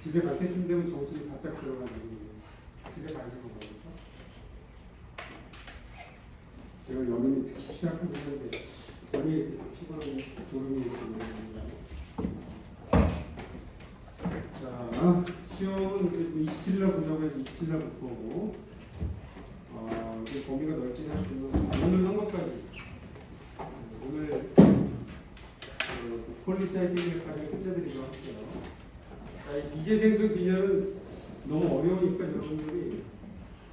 집에 갈 때쯤 되면 정신이 바짝 들어가는 집에 가시고 말이죠. 제가 여름이 특히 시작하고 있는데 거의 피곤한 졸음이 있습니다. 자, 시험은 27일날 보자고 해서 27일날 볼 거고, 이제 범위가 넓긴 하지만 오늘 한 것까지 오늘 폴리사이클까지 끝내드리도록 할게요. 자, 이 미재생수 비녀는 너무 어려우니까 여러분들이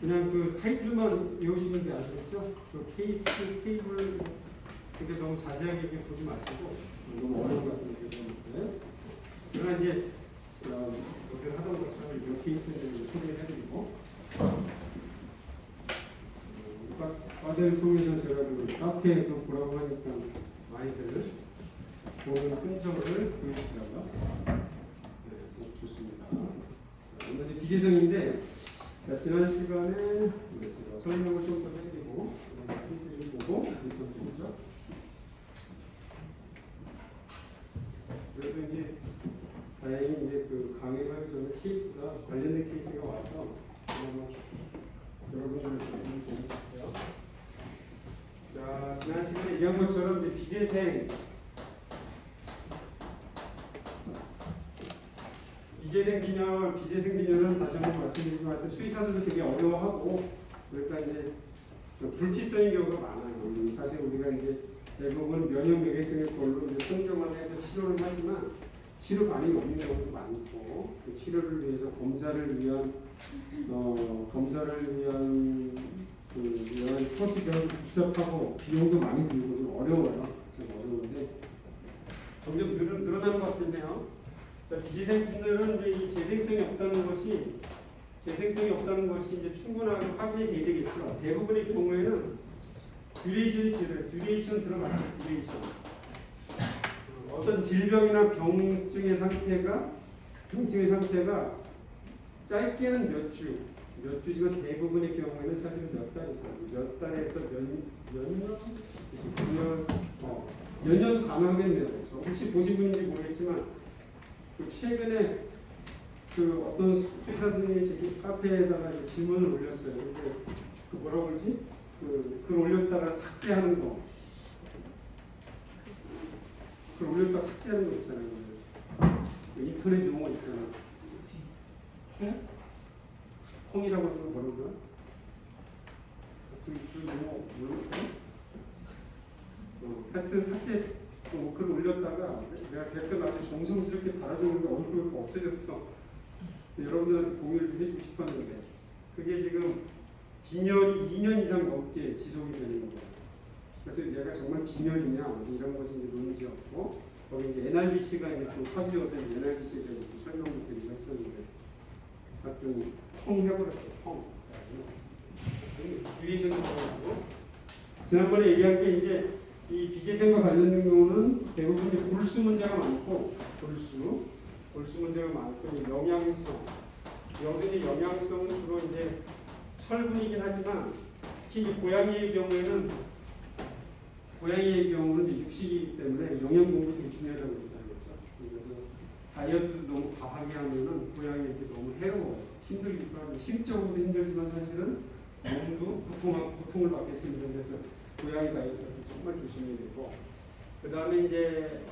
그냥 그 타이틀만 외우시면 돼. 아시겠죠? 그 케이스, 테이블 근데 너무 자세하게 이렇게 보지 마시고 너무 어려운 것 같은데 그러나 이제 여기 하던 것처럼 이 케이스를 소개해드리고 과대를 통해서 제가 그 카페에 그 보라고 하니까 많이들 보는 흔적을 보여주시라고요. 네, 좋습니다. 오늘 이제 비재생인데 지난 시간에 제가 설명을 좀 더 해드리고 케이스를 보고 보죠. 그래서 이제 다행히 이제 그 강의를 하기 전에 케이스가 관련된 케이스가 와서 여러분들을 좀 보고 싶어요. 자, 지난 시간에 얘기한 것처럼 이제 비재생 비재생 비녀는 다시 한번 말씀드리지만 수의사들도 되게 어려워하고 그러니까 이제 불치성의 경우가 많아요. 사실 우리가 이제 대부분 면역 매개성의 걸로 이제 선정을 해서 치료를 하지만 치료 반응이 없는 경우도 많고 그 치료를 위해서 검사를 위한 그 여러 프로시저도 복잡하고 비용도 많이 들고 좀 어려워요. 좀 어려운데 점점 늘어나는 것 같은데요. 비재생균들은 이제 이 재생성이 없다는 것이 이제 충분하게 확인이 돼야 되겠죠. 대부분의 경우에는 듀레이션이 필요해요. 듀레이션 들어봤죠? 듀레이션. 어떤 질병이나 병증의 상태가 짧게는 몇 주지만 대부분의 경우에는 사실은 몇 달에서 몇 년도 가능하겠네요. 혹시 보신 분인지 모르겠지만 그 최근에 그 어떤 수의사 선생님이 제 카페에다가 질문을 올렸어요. 근데 그 뭐라고 그러지? 글 올렸다가 삭제하는 거. 글 올렸다가 삭제하는 거 있잖아요. 그 인터넷 용어 있잖아. 콩이라고 하는 거 뭐라고 그러나? 그 용어 뭐라고 하여튼 삭제 글 올렸다가 내가 댓글 아주 정성스럽게 달아줬는데 얼굴이 없어졌어. 여러분들한테 공유를 해주고 싶었는데 그게 지금 빈혈이 2년 이상 넘게 지속이 되는 거예요. 그래서 얘가 정말 빈혈이냐 이런 것이 이제 논지였고 거기 이제 NRBC가 이제 좀 화제가 된 NRBC에 대해서 설명을 드리고 했었는데 하여튼 펑 해버렸어요. 펑. 듀레이션도 들어가고 지난번에 얘기한 게 이제 이 비재생과 관련된 경우는 대부분 이제 골수 문제가 많고 골수 문제가 많고 영양성 여전히 영양성은 주로 이제 철분이긴 하지만 특히 이제 고양이의 경우는 이제 육식이기 때문에 영양 공급이 되게 중요하다고 그랬잖아요. 그래서 다이어트도 너무 과하게 하면은 고양이에게 너무 해로워요. 힘들기도 하고 심적으로도 힘들지만 사실은 몸도 고통을 받게 되는 데서 고양이 다이어트도 정말 조심해야 되고 그 다음에 이제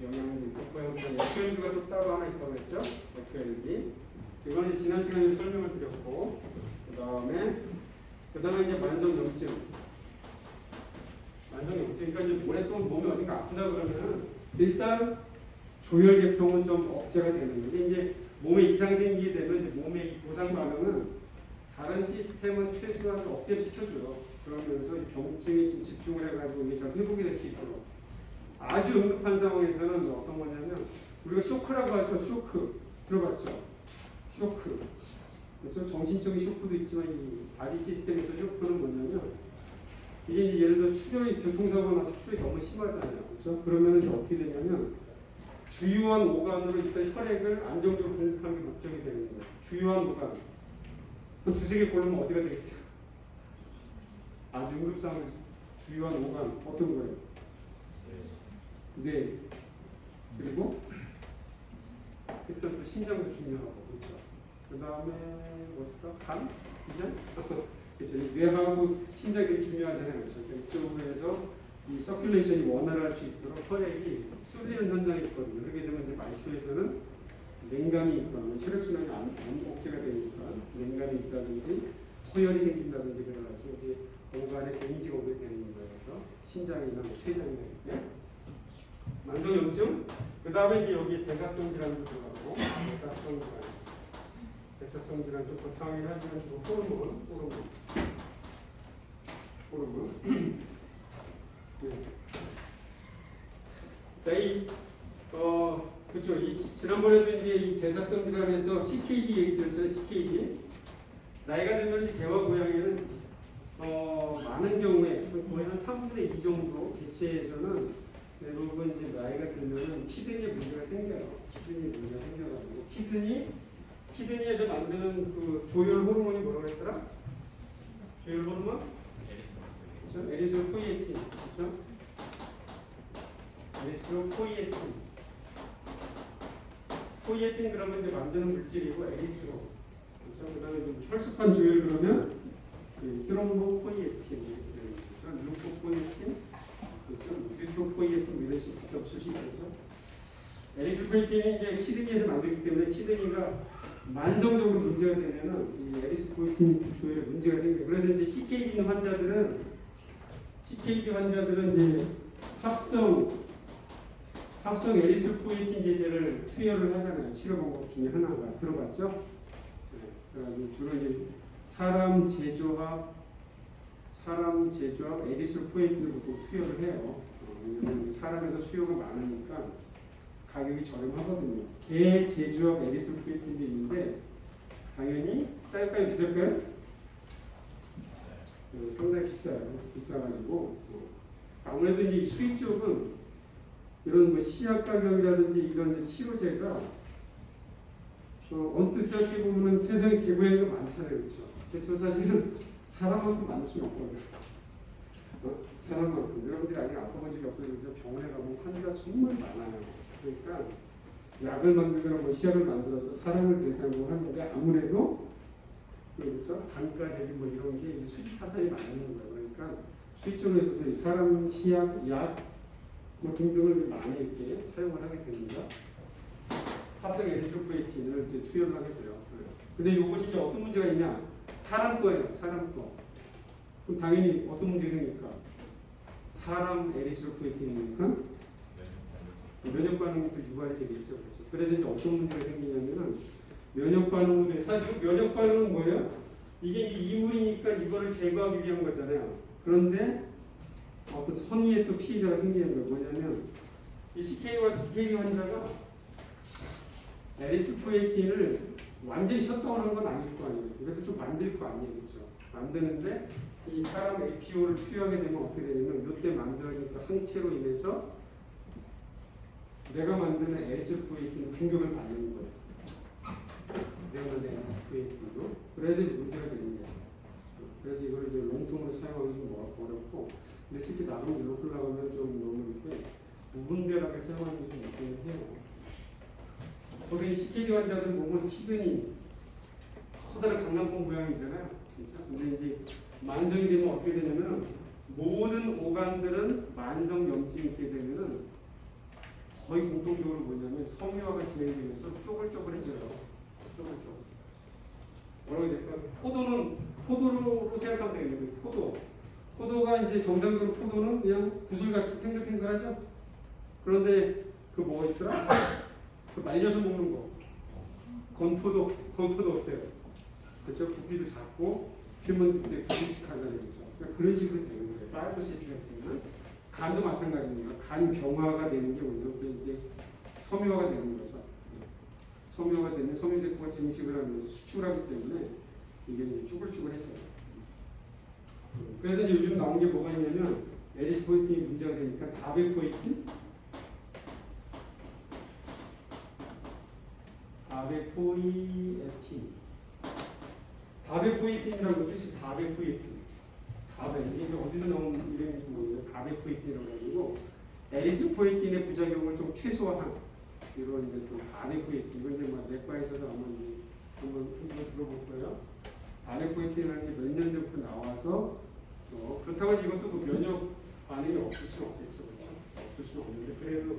영양도 있고 고양이가 FLB가 또 따로 하나 있다고 했죠. FLB 이거는 지난 시간에 설명을 드렸고 그 다음에 이제 만성염증 그러니까 이제 오랫동안 몸이 어딘가 아프다 그러면 일단 조혈계통은 좀 억제가 되는 건데 이제 몸에 이상 생기게 되면 이제 몸의 이 보상 반응은 다른 시스템은 최소한 억제를 시켜줘요. 그러면서 병증에 좀 집중을 해가지고 이게 좀 회복이 될 수 있도록 아주 응급한 상황에서는 어떤 거냐면 우리가 쇼크라고 하죠. 쇼크 들어봤죠? 쇼크 그렇죠? 정신적인 쇼크도 있지만 이 바디 시스템에서 쇼크는 뭐냐면 이게 이제 예를 들어 출혈이 교통사고가 나서 출혈이 너무 심하잖아요. 그렇죠? 그러면 이제 어떻게 되냐면 주요한 오간으로 일단 혈액을 안정적으로 공급하는 게 목적이 되는 거예요. 주요한 오간. 한 두세 개 고르면 어디가 되겠어요? 아주 응급상황 주요한 오간 어떤 거예요? 네. 그리고 일단 또 심장도 중요하고 그렇죠. 그 다음에 뭐였을까? 간? 비전? 그렇죠. 이 뇌하고 심장이 되게 중요하잖아요. 그렇죠. 이쪽으로 해서 이 서큘레이션이 원활할 수 있도록 혈액이 쏠리는 현상이 있거든요. 그렇게 되면 이제 말초에서는 냉감이 있거나 혈액순환이 안 억제가 되니까 냉감이 있다든지 호혈이 생긴다든지 그래가지고 이제 공간에 데미지가 오게 되는 거예요. 그래서 신장이나 췌장이나 이렇게 만성염증. 그 다음에 이제 여기 대사성 질환도 들어가고 대사성 질환 좀 거창하긴 하지만 지금 호르몬. 네. 그렇죠. 지난번에도 이제 이 대사성 질환에서 CKD 얘기 들었잖아요. CKD. 나이가 들면 이제 개와 고양이는 많은 경우에 거의 한 3분의 2 정도 개체에서는 대부분 이제 나이가 들면은 키드니에 문제가 생겨요. 키드니에 문제가 생겨가지고 키드니에서 만드는 그 조혈 호르몬이 뭐라고 했더라? 조혈 호르몬? 그렇죠? 에리스로포이에틴. 그렇죠? 에리스로포이에틴. 포이에틴 그러면 이제 만드는 물질이고 에리스로. 그렇죠? 그다음에 혈소판 조혈 그러면 트롬보포이에틴, 그렇죠? 루포포이에틴, 그렇죠? 뉴트로포이에틴 이런 식으로 겹칠 수 있겠죠. 에리스포이틴이 이제 키드니에서 만들기 때문에 키드니가 만성적으로 문제가 되면은 이 에리스포이틴 조혈에 문제가 생겨요. 그래서 이제 CKD 환자들은 이제 합성 에리스포이틴 제제를 투여를 하잖아요. 치료 방법 중에 하나가 들어봤죠? 네. 그래가지고 주로 이제 사람 제조합 에리스포이틴을 보통 투여를 해요. 왜냐면 사람에서 수요가 많으니까 가격이 저렴하거든요. 개 제조합 에리스포이틴도 있는데 당연히 쌀까요, 비쌀까요? 상당히 비싸가지고 아무래도 이제 수입 쪽은 이런 뭐 시약 가격이라든지 이런 치료제가 언뜻 생각해 보면은 세상에 개고양이가 많잖아요, 그렇죠? 그래서 사실은 사람만큼 만들 수는 없거든요. 사람만큼 여러분들이 아직 아파본 적이 없어서 병원에 가면 환자가 정말 많아요. 그러니까 약을 만들거나 뭐 시약을 만들어서 사람을 대상으로 하는데 아무래도 그렇죠? 단가 대비 뭐 이런 게 수지 타산이 많은 거예요. 그러니까 수입 쪽에서도 사람 시약, 약 뭐 등등을 많이 이렇게 사용을 하게 됩니다. 합성 에리스로포이틴을 이제 투여를 하게 돼요. 근데 이것이 이제 어떤 문제가 있냐? 사람 거예요. 사람 거. 그럼 당연히 어떤 문제가 생길까? 사람 에리스로포이틴이니까 면역 반응이 또 유발이 되겠죠. 그렇죠? 그래서 이제 어떤 문제가 생기냐면은 면역 반응을 사실 면역 반응은 뭐예요? 이게 이제 이물이니까 이거를 제거하기 위한 거잖아요. 그런데 어떤 선의의 또 피해자가 생기는 거예요. 뭐냐면 이 CKD 환자가 에리스포이틴을 완전히 셧다운한 건 아닐 거 아니에요. 그래도 좀 만들 거 아니에요, 그렇죠? 만드는데 이 사람 APO를 투여하게 되면 어떻게 되냐면 이때 만들어진 그 항체로 인해서 내가 만드는 에리스포이틴 공격을 받는 거예요. 내가 만든 에리스포이틴으로. 그래서 이제 문제가 되는 거예요. 그래서 이걸 이제 롱통으로 사용하기 좀 어렵고, 근데 실제 나중에 일로 흘러가면 좀 너무 이렇게 무분별하게 사용하는 게 좀 있긴 해요. 거기 CKD 환자들 몸은 키드니 커다란 강낭콩 모양이잖아요. 진짜. 근데 이제 만성이 되면 어떻게 되냐면 모든 오간들은 만성 염증이 있게 되면은 거의 공통적으로 뭐냐면 섬유화가 진행되면서 쪼글쪼글해져요. 쪼글쪼글. 뭐라고 해야 될까? 포도로 생각하면 되겠네요. 포도가 이제 정상적으로 포도는 그냥 구슬같이 탱글탱글하죠? 그런데 그 뭐가 있더라? 그 말려서 먹는 거. 건포도 어때요? 그렇죠? 부피도 작고 그러면 그때 부식하잖아요. 그렇죠? 그러니까 그런 식으로 되는 거예요. 파이브시스가 있으면 간도 마찬가지입니다. 간 경화가 되는 게 오히려 이제 섬유화가 되는 거죠. 섬유화가 되면 섬유세포가 증식을 하면서 수출하기 때문에 이게 이제 쭈글쭈글해져요. 그래서 이제 요즘 나온 게 뭐가 있냐면 에리스포이틴이 문제가 되니까 다베포이틴, 다베포이틴이라는 뜻이 다베포이틴. 이게 어디서 나온 이름인지 모르겠는데 다베포이틴이라고 해가지고 에리스포이틴의 부작용을 좀 최소화한 이런 이제 또 바네포이트 이건 이제 막 내과에서도 아마 이제 한번 들어볼 거예요. 바네포이트라는 게 몇 년 전부터 나와서 그렇다고 해서 이것도 그 면역 반응이 없을 수는 없겠죠, 그렇죠? 없을 수는 없는데 그래도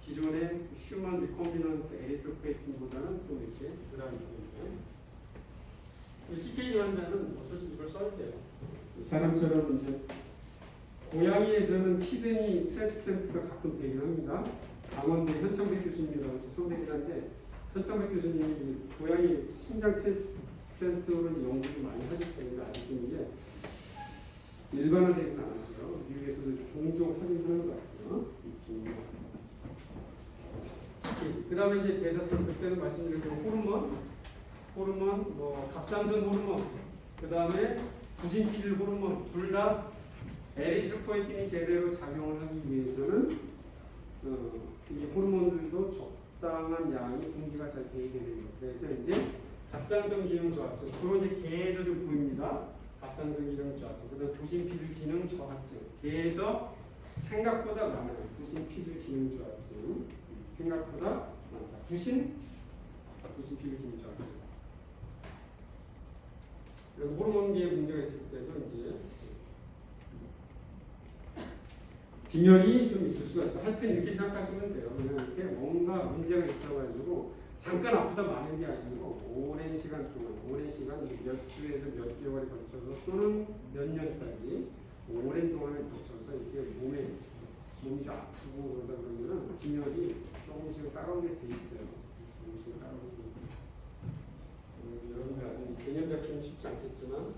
기존의 휴먼 리콤비넌트 에리트로포이틴보다는 좀 이렇게 그다음에 CKD 환자는 어쩌시 이걸 써야 돼요. 사람처럼 이제 고양이에서는 키드니 트랜스플란트가 가끔 되긴 합니다. 강원대 현창백 교수님이라고 선배긴 한데 현창백 교수님이 고양이 신장 트랜스플란트로 연구를 많이 하셨어요. 아직도 이게 일반화되지는 않았어요. 미국에서도 종종 하긴 하는 것 같아요. 그 다음에 이제 대사성 그때는 말씀드린 호르몬, 뭐 갑상선 호르몬, 그 다음에 부신피질 호르몬 둘 다 에리스포이틴이 제대로 작용을 하기 위해서는 이 호르몬들도 적당한 양이 분비가 잘 되게 됩니다. 그래서 이제 갑상선 기능 저하증, 주로 이제 개에서 좀 보입니다. 갑상선 기능 저하증, 그다음 부신피질 기능 저하증. 개에서 생각보다 많아요. 부신피질 기능 저하증, 생각보다 많다. 부신피질 기능 저하증. 이런 호르몬계에 문제가 있을 때도 이제 빈혈이 좀 있을 수가 있고 하여튼 이렇게 생각하시면 돼요. 그냥 이렇게 뭔가 문제가 있어가지고 잠깐 아프다 마는 게 아니고 오랜 시간 동안 몇 주에서 몇 개월에 걸쳐서 또는 몇 년까지 오랜 동안에 걸쳐서 이게 몸이 좀 아프고 그러다 그러면 빈혈이 조금씩 따라오게 돼 있어요. 조금씩 따라오게 돼 있어요. 여러분들 아직 개념 잡기는 쉽지 않겠지만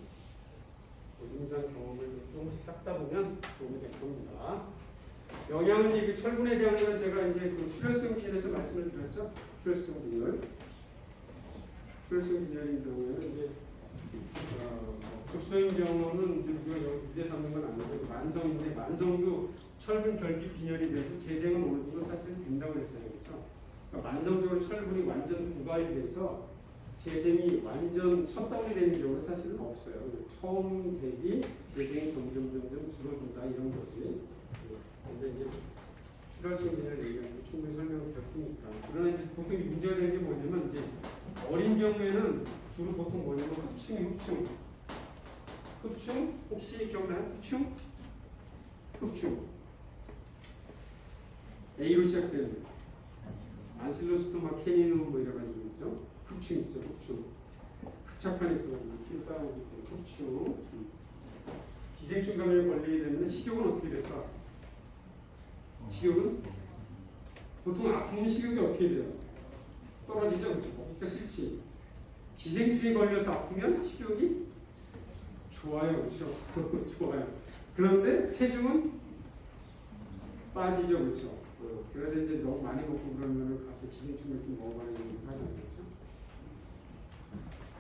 임상 경험을 조금씩 쌓다 보면 도움이 될 겁니다. 영양은 이 철분에 대한 건 제가 이제 그 출혈성 빈혈에서 말씀을 드렸죠. 출혈성 빈혈인 경우에는 이제 급성인 경우는 우리가 유대 삼는 건 아니고 만성인데 만성도 철분 결핍 빈혈이 돼도 재생은 어느 정도 사실 된다고 했잖아요, 그렇죠? 그러니까 만성적으로 철분이 완전 고갈이 돼서 재생이 완전 셧다운이 되는 경우는 사실은 없어요. 처음 대비 재생이 점점 줄어든다 이런 거지. 근데 이제 출혈성 빈혈 얘기하면 충분히 설명을 드렸으니까. 그러나 이제 보통 문제가 되는 게 뭐냐면 이제 어린 경우에는 주로 보통 뭐냐면 흡충 혹시 기억나요? 흡충 A로 시작되는 안실로스토마 캐니누 뭐 이래가지고 있죠. 흡충 있어, 흡충. 흡착판에 있어가지고 피를 따라오기 때문에 흡충. 기생충 감염에 걸리게 되면 식욕은 어떻게 될까? 식욕은 보통 아프면 식욕이 어떻게 돼요? 떨어지죠, 그렇죠? 그러니까 싫지. 기생충에 걸려서 아프면 식욕이 좋아요, 그렇죠? 좋아요. 그런데 체중은 빠지죠, 그렇죠? 그래서 이제 너무 많이 먹고 그러면 가서 기생충을 좀 먹어봐야 되는 하잖아요, 그렇죠?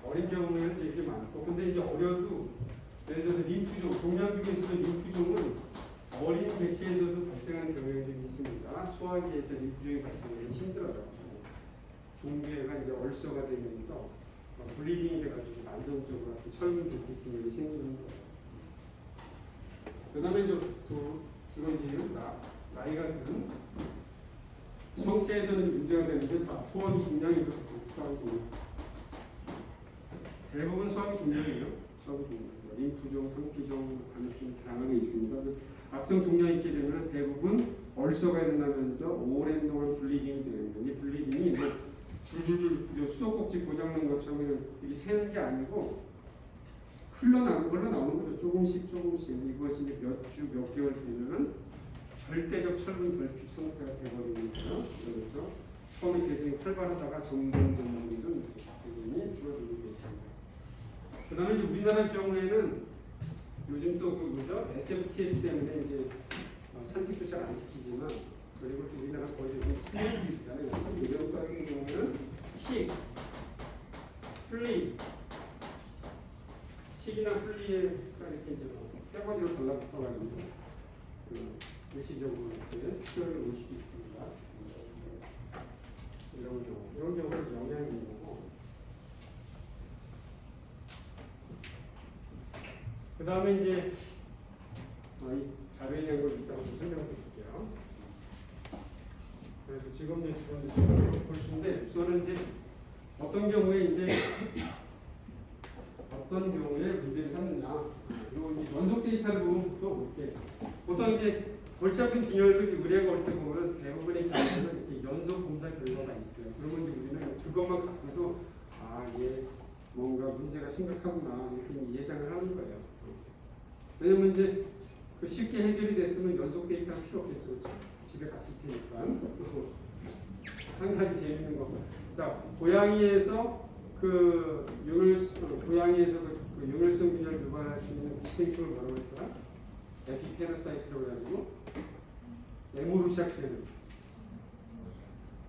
어린 경우에는 되게 많고, 근데 이제 어려도 예를 들어서 림프종, 종양중에서는 림프종은 어린 개체에서도 발생하는 경향이 좀 있습니다. 소화기에서 림프종이 발생하면 힘들어요. 종괴가 이제 얼서가 되면서 블리딩이 돼가지고 만성적으로 철분 결핍 생기는 거예요. 그다음에 이제 주로 이제 나이가 든 성체에서는 문제가 되는데 다 소화기 종양이 대부분 소화기 종양이에요. 소화기 종양. 림프종, 상피종, 간헐적 다양하게 있습니다. 악성 종양이 있게 되면 대부분 얼서가 일어나면서 오랜 동안 블리딩이 되는 거예요. 이 블리딩이 이제 줄줄줄 수도꼭지 고장난 것처럼 이게 새는 게 아니고 흘러나오는 거죠. 조금씩 이것이 이제 몇 주, 몇 개월 되면은 절대적 철분 결핍 상태가 되어버리는 거죠. 그래서 처음에 재생이 활발하다가 점점 재생이 줄어들게 있습니다. 그 다음에 이제 우리나라 경우에는 요즘 또 그 뭐죠? SFTS 때문에 이제 산책도 잘 안 시키지만 그리고 또 우리나라 거의 좀 치료도 있잖아요. 이런 거 같은 경우는 틱이나 플리에 이렇게 이제 뼈가지로 달라붙어가지고 일시적으로 이렇게 출혈을 올 수도 있습니다. 이런 경우는 영향이 있는 거고. 그 다음에 이제 이 자료에 대한 걸 이따가 좀 설명해 드릴게요. 그래서 지금 이제 볼 수인데 우선은 이제 어떤 경우에 문제를 삼느냐. 그리고 이제 연속 데이터를 보면 또 이렇게 보통 이제 골치 아픈 빈혈도 의뢰가 올 때 보면 대부분의 경우에는 이렇게 연속 검사 결과가 있어요. 그러면 이제 우리는 그것만 갖고도 얘 뭔가 문제가 심각하구나 이렇게 예상을 하는 거예요. 왜냐면 이제 그 쉽게 해결이 됐으면 연속 데이터가 필요 없겠죠. 그렇죠? 집에 갔을 테니까. 한 가지 재밌는 거. 그러니까 고양이에서 고양이에서 그 용혈성 균열을 유발할 수 있는 기생충을 뭐라고 했더라? 에피페노사이트라고 해가지고 M으로 시작되는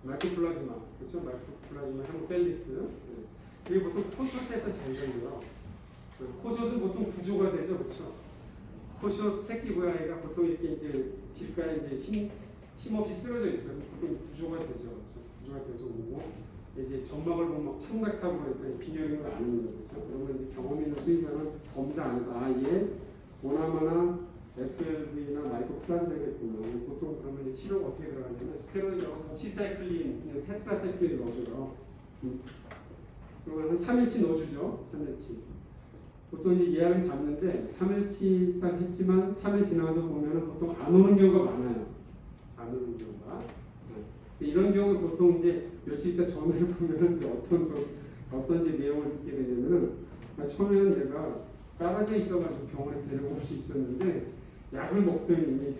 마이코플라즈마, 그렇죠? 마이코플라즈마 헤모펠리스. 이게 보통 코숏에서 잘 생겨요. 코숏은 보통 구조가 되죠, 그렇죠? 코숏 새끼 고양이가 보통 이렇게 이제 길가에 이제 힘없이 쓰러져 있어요. 보통 구조가 되죠, 그렇죠? 구조가 돼서 오고 이제 점막을 보면 막 창백하고 그러니까 빈혈인 걸 아는 거죠, 그렇죠? 그러면 이제 경험 있는 수의사는 검사 안 해도 얘 보나마나 FLV나 마이코플라즈마겠구나. 보통 그러면 이제 치료가 어떻게 들어가냐면 스테로이드하고 도치사이클린, 테트라사이클린 넣어줘요. 그리고 한 3일치 넣어주죠. 3일치. 보통 이제 예약은 잡는데 3일치 딱 했지만 3일 지나도 보면은 보통 안 오는 경우가 많아요. 안 오는 경우가. 이런 경우 보통 이제 며칠 있다 전화해 보면은 어떤 이제 내용을 듣게 되냐면은 처음에는 내가 떨어져 있어가지고 병원에 데려올 수 있었는데 약을 먹더니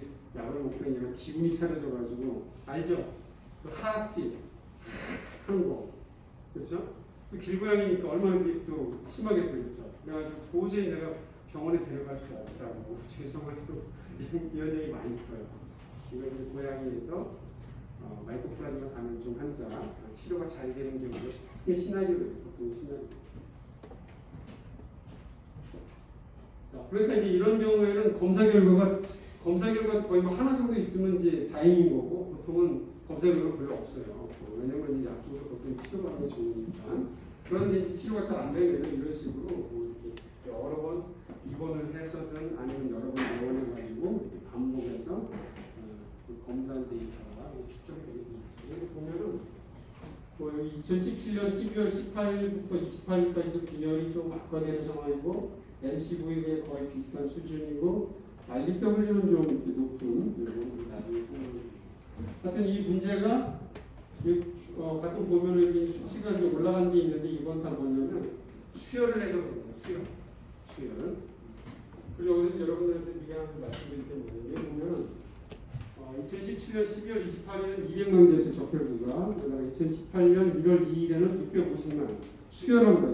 얘가 기분이 차려져가지고 알죠? 그 하악질 하는 거 그렇죠? 길고양이니까 얼마나 그게 또 심하겠어요, 그렇죠? 그래가지고 도저히 내가 병원에 데려갈 수가 없다고 죄송하다고 이런 얘기 많이 들어요. 이거 이제 고양이에서 마이코플라즈마 감염증 환자 치료가 잘 되는 경우에 특히 시나리오예요. 보통 시나리오. 그러니까 이제 이런 경우에는 검사 결과가 거의 뭐 하나 정도 있으면 이제 다행인 거고 보통은 검사 결과가 별로 없어요. 왜냐면 이제 약쪽으로 보통 치료받는 게 좋으니까. 그런데 이제 치료가 잘 안 되면 이런 식으로 뭐 이렇게 여러 번 입원을 해서든 아니면 여러 번 입원해 가지고 이렇게 반복해서 그 검사 데이터가 측정이 되게 됩니다. 여기 보면은 뭐 2017년 12월 18일부터 28일까지도 빈혈이 좀 악화되는 상황이고 MCV가 거의 비슷한 수준이고 RDW는 좀 높은 나중에 하여튼 이 문제가 가끔 보면은 이 수치가 이제 올라간 게 있는데 이건 다 뭐냐면 수혈을 해서 그런 거예요. 수혈. 그리고 여기서 여러분들한테 미리 한번 말씀드릴 게 뭐냐면 보면은 2017년 12월 28일은 200만 대에서 적혈구가 그다음에 2018년 1월 2일에는 650만 수혈합니다.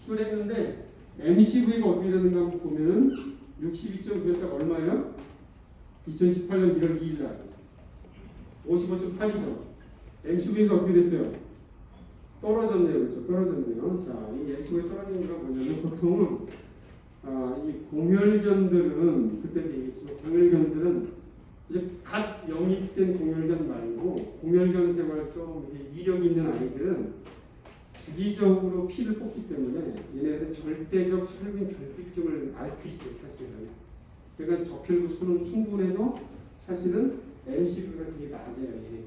수혈했는데 MCV가 어떻게 되는가 한번 보면은 62.9였다가 얼마예요? 2018년 1월 2일 날 55.8이죠. MCV가 어떻게 됐어요? 떨어졌네요. 그렇죠? 떨어졌네요. 자, 이 MCV가 떨어진 이유가 뭐냐면 보통은 이 공혈견들은 그때도 얘기했지만 공혈견들은 이제 갓 영입된 공혈견 말고 공혈견 생활 좀 이력 있는 아이들은 주기적으로 피를 뽑기 때문에 얘네들은 절대적 혈균 결핍증을 앓고 있어요, 사실은. 그러니까 적혈구 수는 충분해도 사실은 MCV가 되게 낮아요, 얘네.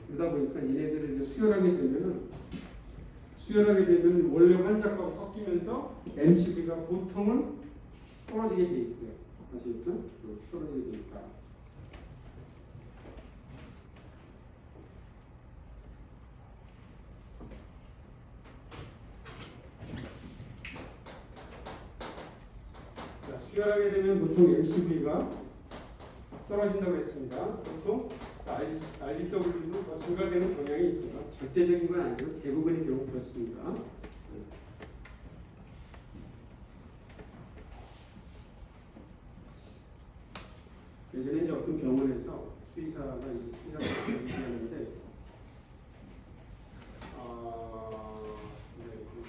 그러다 보니까 얘네들을 이제 수혈하게 되면 원래 환자하고 섞이면서 MCV가 보통은 떨어지게 돼 있어요. 아시겠죠? 떨어지게 되니까. 수혈하게 되면 보통 MCV가 떨어진다고 했습니다. 보통 RDW도 더 증가되는 경향이 있어요. 절대적인 건 아니고 대부분의 경우 그렇습니다. 예전에 이제 어떤 병원에서 수의사가 얘기하는데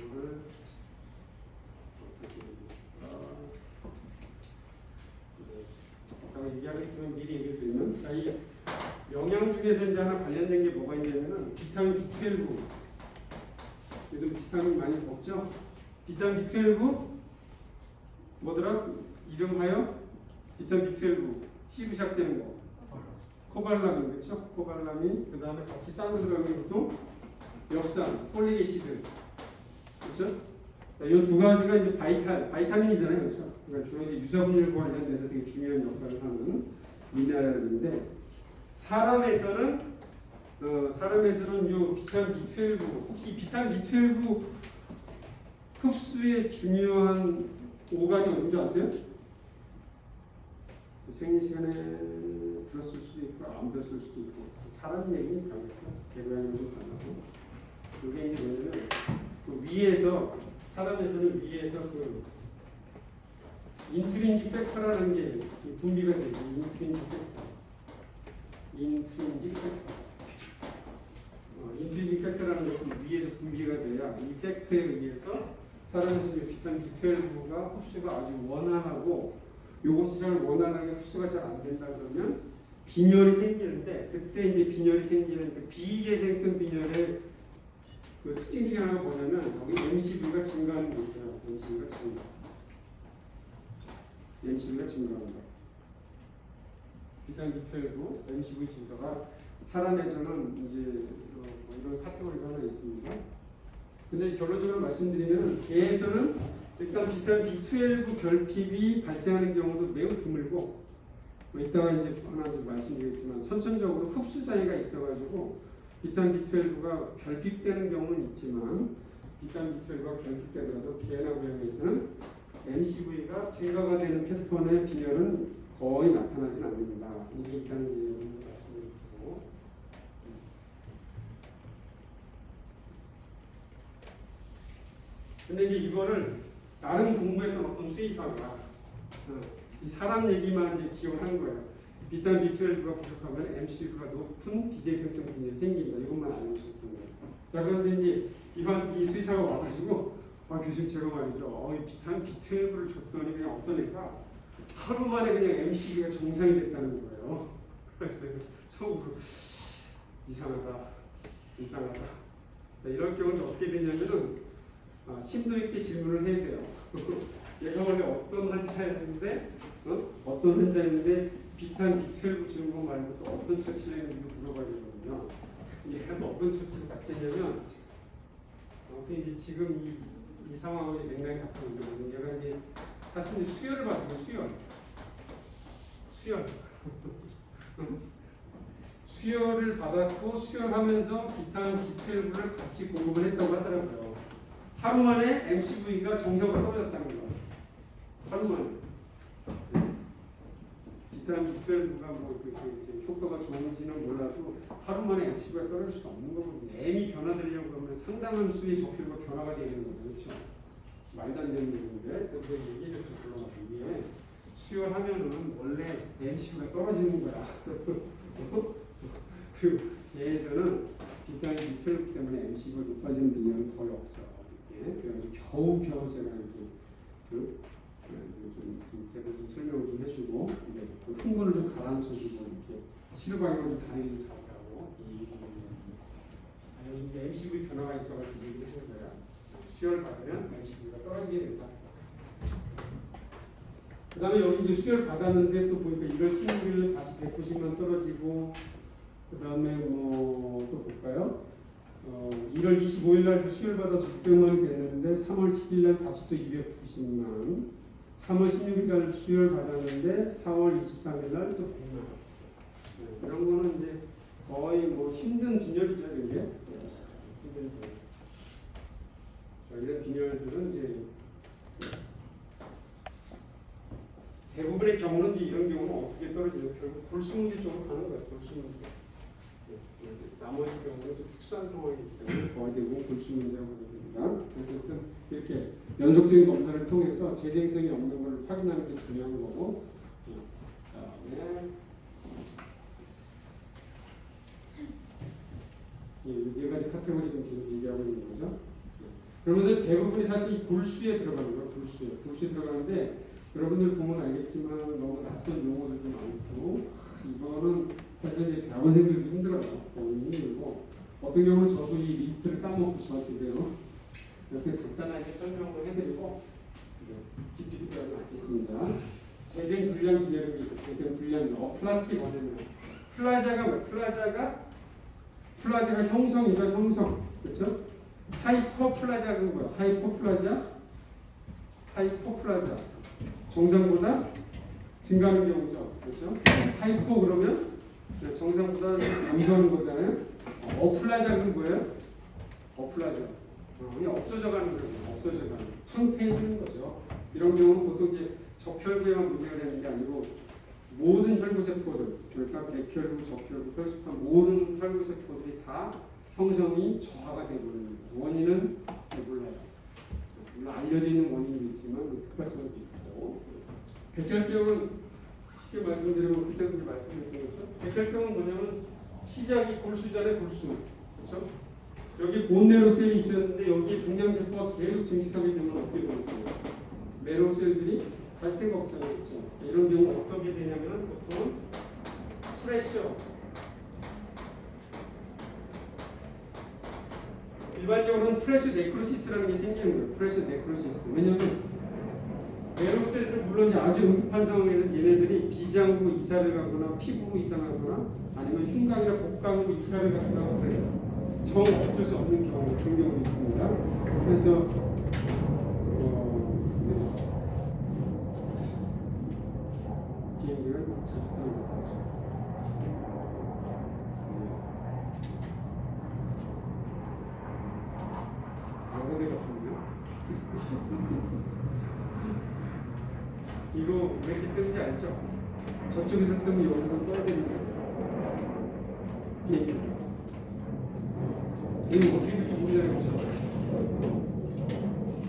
이거를 얘기하겠지만 미리 얘기를 드리면 이 영양 중에서 이제 하나 관련된 게 뭐가 있냐면은 비타민 B12 요즘 비타민 많이 먹죠? 비타민 B12 뭐더라? 이름하여 비타민 B12 C 시작되는 거 코발라민, 그렇죠? 코발라민. 그 다음에 같이 싸는 들어가는 것도 엽산, 폴리에시드, 그렇죠? 이 두 가지가 이제 바이타민이잖아요, 그렇죠? 그러니까 주로 이제 유사분열과 관련돼서 되게 중요한 역할을 하는 미네랄인데 사람에서는 요 비타민 B12 혹시 비타민 B12 흡수에 중요한 오간이 어딘지 아세요? 생리 시간에 들었을 수도 있고 안 들었을 수도 있고 사람 얘기니까 그렇죠? 개고양이는 좀 달라서 그게 이제 뭐냐면 그 위에서 사람에서는 위에서 그 인트린직 팩터라는 게 분비가 되죠. 인트린직 팩터라는 것은 위에서 분비가 돼야 이 팩터에 의해서 사람에서 비타민 B12가 흡수가 아주 원활하고 요것이 잘 원활하게 흡수가 잘 안 된다 그러면 빈혈이 생기는데 그때 이제 빈혈이 생기는 그 비재생성 빈혈의 그 특징 중에 하나가 뭐냐면 여기 MCV가 증가하는 게 있어요. MCV가 증가한다. 비타민 B12, MCV 증가가 사람에서는 이제 이런 카테고리가 하나 있습니다. 근데 결론적으로 말씀드리면 개에서는 일단 비타민 B12 결핍이 발생하는 경우도 매우 드물고 이따가 이제 하나 좀 말씀드리겠지만 선천적으로 흡수 장애가 있어가지고 비타민 B12가 결핍되는 경우는 있지만 비타민 B12가 결핍되더라도 개나 고양이에서는 MCV가 증가가 되는 패턴의 빈혈은 거의 나타나지 않는다. 이게 일단 말씀드리고 근데 이제 이거를 나름 공부했던 어떤 수의사가 이 사람 얘기만 이제 기억한 거예요. 비타민 B12가 부족하면 MCV가 높은 비재생성 빈혈이 생긴다. 이것만 알고 있었던 거예요. 자, 그런데 이제 이 수의사가 와가지고 교수님 제가 말이죠. 이 비타민 B12를 줬더니 그냥 어떤 애가 하루 만에 그냥 MCV가 정상이 됐다는 거예요. 그래서 속으로 이상하다. 이럴 경우는 어떻게 되냐면은 심도 있게 질문을 해야 돼요. 얘가 원래 어떤 환자였는데 비타민 B12 주는 거 말고 또 어떤 처치를 했는지 물어봐야 되거든요. 얘가 또 어떤 처치를 같이 했냐면 이제 지금 이 상황의 맥락이 같은 얘가 이제 사실 이제 수혈을 받은 수혈을 받았고 수혈하면서 비타민 B12를 같이 공급을 했다고 하더라고요. 하루 만에 MCV가 정상으로 떨어졌다는 거예요. 하루 만에. 비타민 B12가 효과가 좋은지는 몰라도 하루 만에 MCV가 떨어질 수 없는 거거든요. M이 변화되려고 그러면 상당한 수의 적혈구가 변화가 되는 거죠. 그렇죠? 말도 안 되는 얘기인데 그래서 얘기해줬죠. 별로 이게 수혈하면은 원래 MCV가 떨어지는 거야. 그리고 얘에서는 비타민 B12 때문에 MCV가 높아지는 비율은 거의 없어. 그래가지고 겨우 제가 이렇게 제가 좀 설명을 좀 해주고 그 흥분을 좀 가라앉혀주고 이렇게 시르방향으로 좀 다니기 좀 잘하고 이게 MCV 변화가 있어가지고 얘기를 하는 거야. 수혈 받으면 MCV가 떨어지게 된다. 그 다음에 여기 이제 수혈 받았는데 또 보니까 1월 16일 다시 190만 떨어지고 그 다음에 또 볼까요? 1월 25일 날 수혈 받아서 600만이 됐는데 3월 7일 날 다시 또 290만 3월 16일 날 수혈 받았는데 4월 23일 날 또 100만 이런 거는 이제 거의 힘든 빈혈이죠. 이게 힘든 빈혈. 자, 이런 빈혈들은 이제 대부분의 경우는 이제 이런 경우는 어떻게 떨어지죠? 결국 골수문제 쪽으로 가는 거예요. 골수문제. 나머지 경우는 좀 특수한 상황이기 때문에 거의 대부분 골수문제라고 됩니다. 그래서 일단 이렇게 연속적인 검사를 통해서 재생성이 없는 걸 확인하는 게 중요한 거고 그다음에 네 가지 카테고리 좀 계속 얘기하고 있는 거죠. 그러면서 대부분이 사실 이 골수에 들어가는 거예요. 골수에 들어가는데 여러분들 보면 알겠지만 너무 낯선 용어들도 많고 이거는 사실 이제 대학원생들도 힘들어요. 힘들고 어떤 경우는 저도 이 리스트를 까먹고 저한테요. 그래서 간단하게 설명을 해드리고 깊이 들어가지 않겠습니다. 재생불량 기계를 재생불량 플라스틱 원래는 플라자가 뭐야? 플라자가 형성이죠, 형성. 그렇죠? 하이퍼플라자는 뭐야? 하이퍼플라자. 정상보다 증가하는 경우죠. 그렇죠? 하이퍼 그러면 정상보다 감소하는 거잖아요. 어플라자는 뭐예요? 어플라자. 그냥 없어져가는 거예요. 없어져가는. 황폐해지는 거죠. 이런 경우는 보통 이제 적혈구에만 문제가 되는 게 아니고 모든 혈구세포들, 그러니까 백혈구, 적혈구, 혈소판 모든 혈구세포들이 다 형성이 저하가 되고는 원인은 잘 몰라요. 물론 알려져 있는 원인도 있지만 특별성도 있고. 백혈병은 쉽게 말씀드리면 그때도 말씀드렸던 거죠. 백혈병은 뭐냐면 시작이 골수잖아요, 골수. 그렇죠? 여기 본메로셀이 있었는데 여기에 종양세포가 계속 증식하게 되면 어떻게 되겠어요? 메로셀들이 갈 데가 없잖아요. 그렇죠? 이런 경우 어떻게 되냐면 보통 프레셔 일반적으로는 프레셔 네크로시스라는 게 생기는 거예요. 프레셔 네크로시스. 왜냐하면 메로셀들은 물론 이제 아주 응급한 상황에서 얘네들이 비장구 이사를 가거나 피부로 이상하거나 아니면 흉곽이나 복강으로 이사를 가거나 그래요. 정 어쩔 수 없는 경우 그런 경우도 있습니다. 그래서 비행기가 자주 타는 거죠. 아고대 같은데요? 이거 왜 이렇게 뜨는지 알죠? 저쪽에서 뜨면 여기서 떠야 되는 거예요. 비행기. 이거 어떻게 될지 모르잖아요. 그렇죠?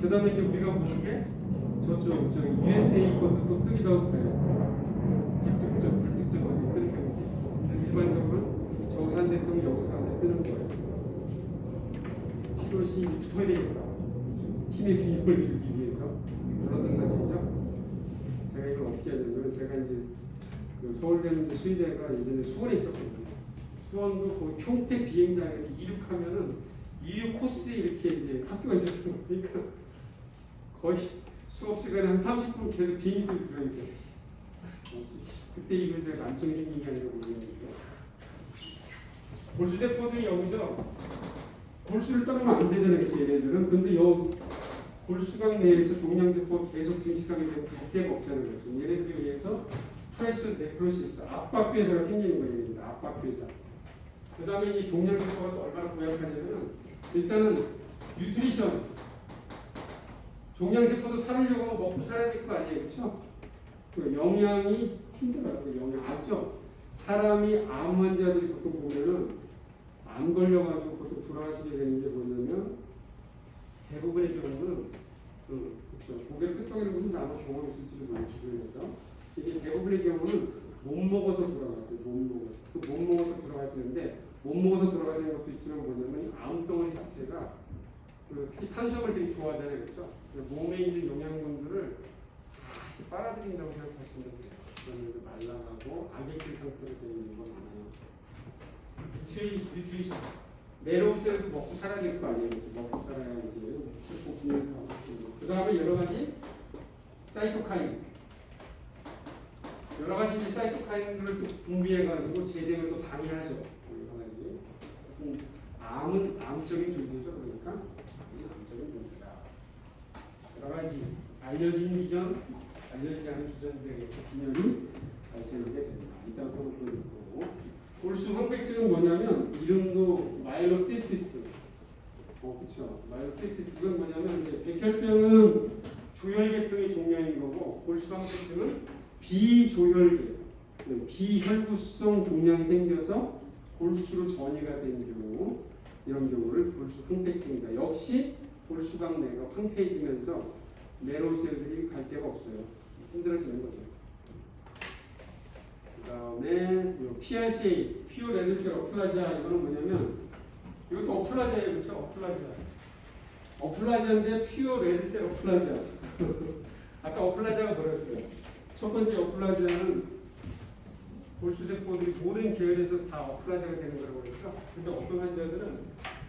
그 다음에 이제 우리가 보는 게 저쪽 USA 것도 또 뜨기도 하고 그래요. 불특정 어디 뜨는 경우도 있고. 일반적으로 저기서 한 대 뜨면 여기서 한 대 뜨는 거예요. 필요시 붙어야 되니까. 힘의 균형을 주기 위해서. 그런 사실이죠. 제가 이걸 어떻게 하냐면 제가 이제 그 서울대는 수의대가 예전에 수원에 있었거든요. 수원도 거의 평택 비행장에서 이륙하면은 이륙 코스에 이렇게 이제 학교가 있었던 거니까 거의 수업 시간에 한 30분 계속 비행기 소리 들어있고 그때 이거 제가 난청이 생긴 게 아니라 모르겠는데 골수세포들이 여기서 골수를 떠나면 안 되잖아요. 그치 얘네들은. 근데 여 골수각 내에서 종양세포 계속 증식하게 되면 갈 데가 없잖아요. 그렇죠? 얘네들에 의해서 프레스 네크로시스 압박괴사가 생기는 거예요. 얘네들. 압박괴사. 그 다음에 이 종양세포가 얼마나 고약하냐면 일단은 뉴트리션 종양세포도 살으려고 하면 먹고 살아야 될 거 아니에요. 그렇죠? 그 영양이 힘들어요. 그 영양 아죠? 사람이 암 환자들이 보통 보면은 암 걸려가지고 보통 돌아가시게 되는 게 뭐냐면 대부분의 경우는 그렇죠. 고개를 끄덕이는 분은 아마 경험이 있을지도 몰라요. 주변에서 이게 대부분의 경우는 못 먹어서 돌아가세요. 못 먹어서 돌아가시는데 못 먹어서 돌아가시는 것도 있지만 뭐냐면 암덩어리 자체가 특히 탄수화물 되게 좋아하잖아요. 그렇죠? 몸에 있는 영양분들을 다 빨아들인다고 생각하시면 돼요. 그러면 말라가고 악액질 상태로 되어 있는 건 많아요. 뉴트리션 메로우셀도 먹고 살아야 될 거 아니에요. 먹고 살아야지. 그 다음에 여러 가지 사이토카인 여러 가지 이제 사이토카인들을 또 분비해가지고 재생을 또 방해하죠. 여러 가지. 암은 암적인 존재죠. 그러니까 암적인 존재다. 여러 가지 알려진 기전, 알려지지 않은 기전들의 균형이 발생하게 됩니다. 이따 또 보여드릴 거고. 골수 황백증은 뭐냐면 이름도 마일로피시스. 그렇죠. 마일로피시스 이건 뭐냐면 이제 백혈병은 조혈계통의 종양인 거고 골수 황백증은 비조혈계, 비혈구성 종양이 생겨서 골수로 전이가 된 경우 이런 경우를 골수 황백증이다. 역시 골수각 내가 황폐해지면서 메로셀들이 갈 데가 없어요. 힘들어지는 거죠. 그 다음에 PRCA, 피오 레드셀 어플라자 이거는 뭐냐면 이것도 어플라자예요. 그렇죠? 어플라자인데 피오 레드셀 어플라자. 아까 어플라자가 뭐였어요? 첫 번째 어플라자는 골수세포들이 모든 계열에서 다 어플라자가 되는 거라고 그랬죠. 근데 어떤 환자들은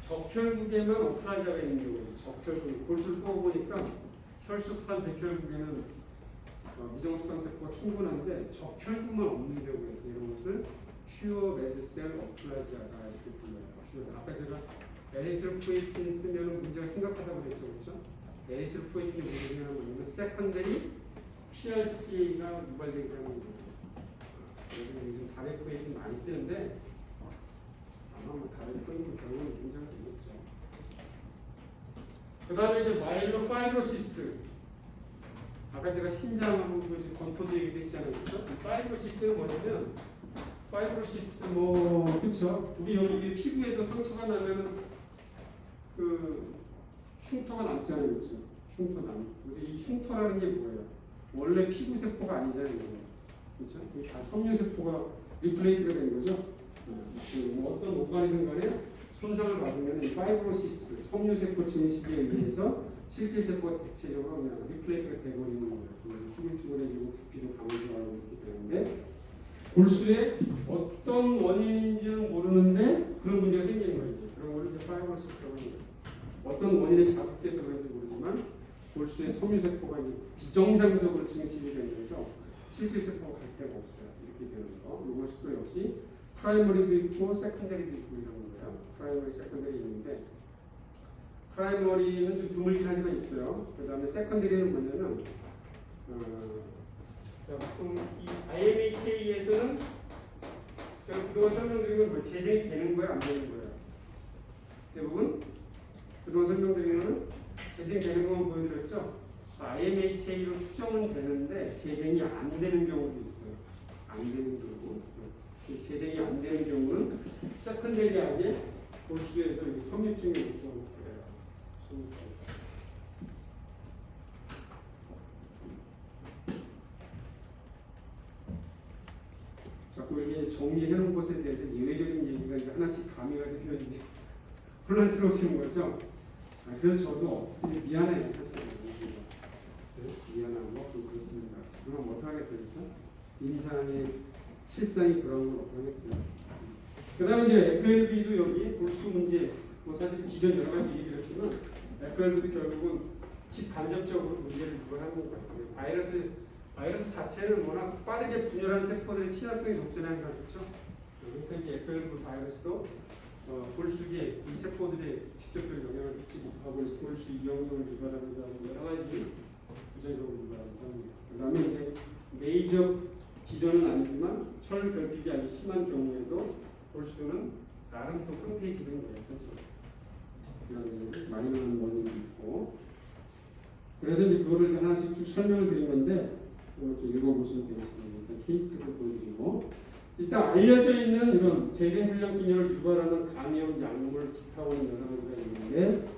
적혈구에만 어플라자가 있는 경우예요. 적혈구 골수를 뽑아보니까 혈수판 백혈구에는 미생물수강세포가 충분한데 적혈구만 없는 경우에서 이런 것을 퓨어 매드셀 어플라지아가 이렇게 불러요. 아까 제가 에리스로포이틴 쓰면 문제가 심각하다고 그랬죠, 그렇죠? 에리스로포이틴의 문제 중에 하나는 세컨더리 PRC가 유발되기 때문에 그래서 요즘 다레포이틴 많이 쓰는데 아마 뭐 다레포이틴 결국은 문제가 되겠죠. 그 다음에 이제 마일로파이브로시스. 아까 제가 신장하고 건포도 얘기도 했잖아요. 그렇죠? 파이브로시스는 뭐냐면 파이브로시스 그렇죠? 우리 여기 피부에도 상처가 나면 그 흉터가 남잖아요. 그렇죠? 흉터 남. 근데 이 흉터라는 게 뭐예요? 원래 피부 세포가 아니잖아요. 그렇죠? 이게 다 섬유 세포가 리플레이스가 된 거죠. 어떤 오간이든 간에 손상을 받으면 이 파이브로시스, 섬유세포 증식에 의해서 실제세포가 대체적으로 그냥 리플레이스가 되어버리는 거예요. 쭈글쭈글해지고 부피도 강해지고 이렇게 되는데 골수에 어떤 원인인지는 모르는데 그런 문제가 생기는 거예요. 그런 거를 이제 파이브로시스라고 합니다. 어떤 원인에 자극돼서 그런지 모르지만 골수의 섬유세포가 비정상적으로 증식이 되면서 실제세포가 갈 데가 없어요. 이렇게 되는 거. 이것도 역시 프라이머리도 있고 세컨더리도 있고 이런 거예요. 프라이머리, 세컨더리 있는데 프라이머리는 좀 드물긴 하지만 있어요. 그 다음에 세컨더리는 뭐냐면 이 IMHA에서는 제가 그동안 설명드린 건 재생이 되는 거예요? 안 되는 거예요? 대부분 그동안 설명드린 거는 재생되는 것만 보여드렸죠? IMHA로 추정은 되는데 재생이 안 되는 경우도 있어요. 안 되는 경우. 재생이 안 되는 경우는 세컨데리하게 골수에서 섬유증이 오고 그래요. 자꾸 이게 정리해놓은 것에 대해서 예외적인 얘기가 이제 하나씩 가미가 되면 이제 혼란스러우신 거죠. 그래서 저도 미안해요. 사실 미안하고 좀 그렇습니다. 그럼 어떡하겠어요, 그렇죠? 임상의 실상이 그런 걸 어떡하겠어요. 그 다음에 이제 FLB도 여기 볼수 문제, 사실 기존 여러 가지 얘기를 했지만 FLB도 결국은 직간접적으로 문제를 유발하는 것 같아요. 바이러스 자체는 워낙 빠르게 분열한 세포들의 친화성이 높잖아요, 그렇죠? 그러니까 이 FLB 바이러스도 골수기에 이 세포들의 직접적인 영향을 미치고 하고 골수 이용성을 유발하기도 하고 여러 가지 부작용을 유발하기도 합니다. 그 다음에 이제 메이저 기전은 아니지만 철 결핍이 아주 심한 경우에도 골수는 나름 또 팽팽해지는 거예요. 그래서 마이너한 원인이 있고 그래서 이제 그거를 하나씩 쭉 설명을 드린 건데 이걸 좀 읽어보시면 되겠습니다. 일단 케이스를 보여드리고 일단 알려져 있는 이런 재생불량 기능을 유발하는 감염 약물 기타 원인 여러 가지가 있는데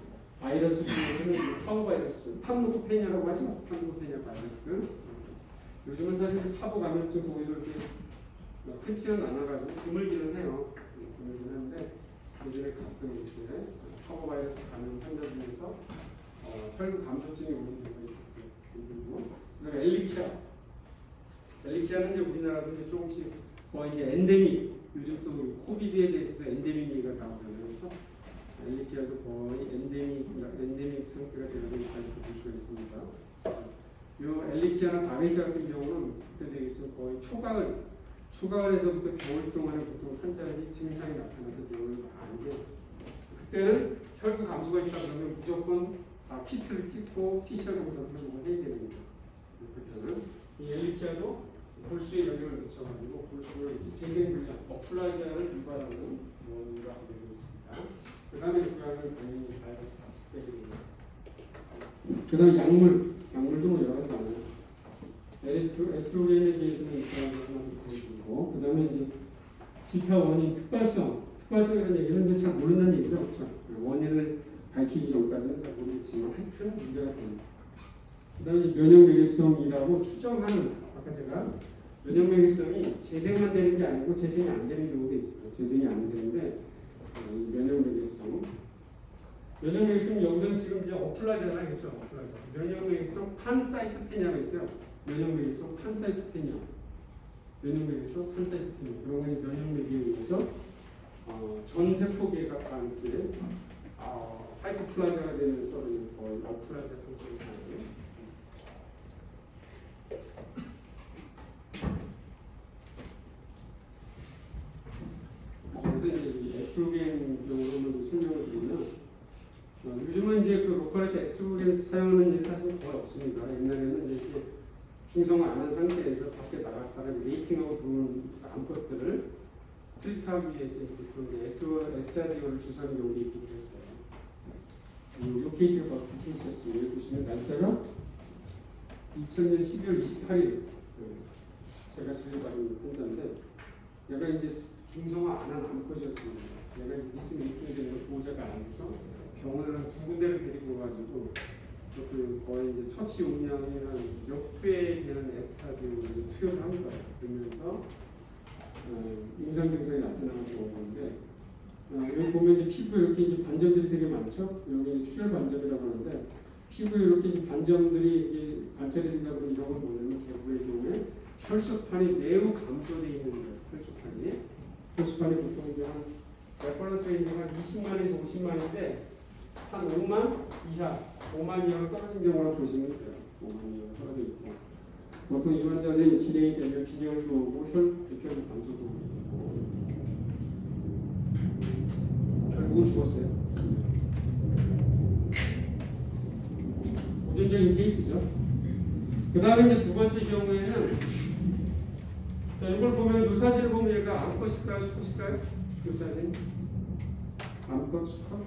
바이러스 중에서는 파보바이러스, 판노토페니아라고 하죠. 판노토페니아 바이러스. 요즘은 사실 파보 감염증 보기도 이렇게 흔치는 않아가지고 드물기는 해요. 드물긴 한데 예전에 가끔 이렇게 파보바이러스 감염 환자 중에서 혈구 감소증이 오는 경우가 있었어요. 그리고 엘리키아는 이제 우리나라도 이제 조금씩 거의 이제 엔데믹, 요즘 또 코비드에 대해서도 엔데믹 얘기가 나오잖아요. 그래서 엘리키아도 거의 엔데믹 상태가 되는 걸 볼 수가 있습니다. 이 엘리키아나 바베시아 같은 경우는 그때 되겠죠. 거의 초가을에서부터 겨울 동안에 보통 환자들이 증상이 나타나서 병원을 가는데 그때는 혈구 감소가 있다 그러면 무조건 키트를 찍고 PCR 검사를 해보고 해야 되는 거죠. 그때는 이 엘리키아도 골수에 영향을 미쳐가지고 골수를 재생불량, 플라기아를 유발하는 원인으로 되고 있습니다. 그 다음에 유발하는 당연히 바이러스 가식대입니다. 그 다음에 약물도 뭐 여러 가지 많아요. 에스트로겐에 대해서는 그런 것만 보여주고, 그 다음에 이제 기타 원인 특발성이라는 얘기는 이제 잘 모른다는 얘기죠, 그렇죠? 원인을 밝히기 전까지는 잘 모르겠지만 하여튼 문제가 됩니다. 그 다음에 면역매개성이라고 추정하는, 아까 제가 면역매개성이 재생만 되는 게 아니고 재생이 안 되는 경우도 있어요. 재생이 안 되는데 이 면역매개성 여기서는 지금 이제 어플라잖아요, 그렇죠? 어플라자. 면역매개성 판사이토페니아가 있어요. 면역매개성 판사이토페니아. 면역매개성 판사이토페니아. 그런 건 면역매개에 의해서 전 세포계가 다 이렇게 하이퍼플라자가 되면서 거의 어플라자 상태로 가요. 요즘은 이제 그 로컬에서 에스트로겐 사용하는 일이 사실 거의 없습니다. 옛날에는 이제 중성화 안 한 상태에서 밖에 나갔다가 레이팅하고 들어온 암컷들을 트리트하기 위해서 이제 에스트라디올을 주사하는 경우도 있고 그랬어요. 이 케이스가 바로 그 케이스였어요. 여기 보시면 날짜가 2000년 12월 28일 제가 제일 받은 환자인데 얘가 이제 중성화 안 한 암컷이었습니다. 얘가 있으면 이렇게 되면 보호자가 안 돼서 병원을 두 군데를 데리고 가지고 그 거의 이제 처치 용량이나 몇 배에 대한 에스타디올을 투여를 합니다. 그러면서 임상 증상이 나타나는 경우인데 여기 보면 이제 피부에 이렇게 이제 반점들이 되게 많죠. 여기 이제 출혈 반점이라고 하는데 피부에 이렇게 이제 반점들이 관찰이 된다 보면 이런 걸 보면 대부분의 경우에 혈소판이 매우 감소되어 있는 거예요. 혈소판이 보통 이제 한 레퍼런스 레인지가 한 20만에서 50만인데 한 5만 이하, 5만 이하로 떨어진 경우라 보시면 돼요. 5만 이하로 떨어져 있고 보통 이 환자는 진행이 되면 빈혈도 오고 백혈구 감소도 오고 결국은 죽었어요. 고전적인 케이스죠. 그 다음에 이제 두 번째 경우에는 자, 이걸 보면 이 사진을 보면 얘가 암컷일까요? 수컷일까요? 이 사진 암컷, 수컷?